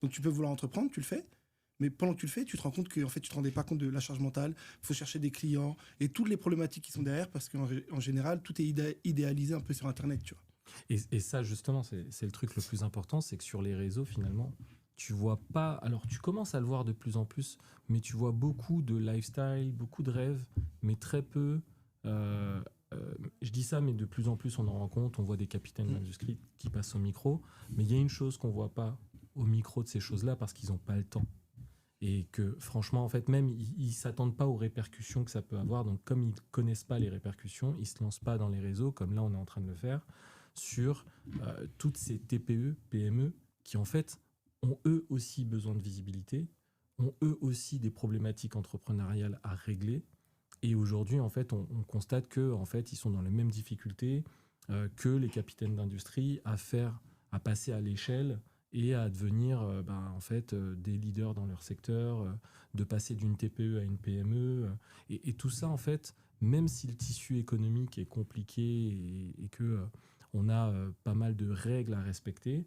Donc tu peux vouloir entreprendre, tu le fais, mais pendant que tu le fais, tu te rends compte que en fait, tu te rendais pas compte de la charge mentale, il faut chercher des clients et toutes les problématiques qui sont derrière parce qu'en général, tout est idéalisé un peu sur Internet, tu vois. Et ça, justement, c'est le truc le plus important, c'est que sur les réseaux, finalement, tu vois pas. Alors, tu commences à le voir de plus en plus, mais tu vois beaucoup de lifestyle, beaucoup de rêves, mais très peu. euh, je dis ça, mais de plus en plus, on en rend compte. On voit des capitaines d'industrie qui passent au micro, mais il y a une chose qu'on voit pas au micro de ces choses-là parce qu'ils n'ont pas le temps. Et que franchement, en fait, même ils s'attendent pas aux répercussions que ça peut avoir. Donc, comme ils connaissent pas les répercussions, ils se lancent pas dans les réseaux, comme là on est en train de le faire, sur toutes ces TPE, PME, qui en fait ont eux aussi besoin de visibilité, ont eux aussi des problématiques entrepreneuriales à régler. Et aujourd'hui, en fait, on constate que en fait, ils sont dans les mêmes difficultés que les capitaines d'industrie à passer à l'échelle et à devenir en fait, des leaders dans leur secteur, de passer d'une TPE à une PME. Et tout ça, en fait, même si le tissu économique est compliqué et que on a pas mal de règles à respecter,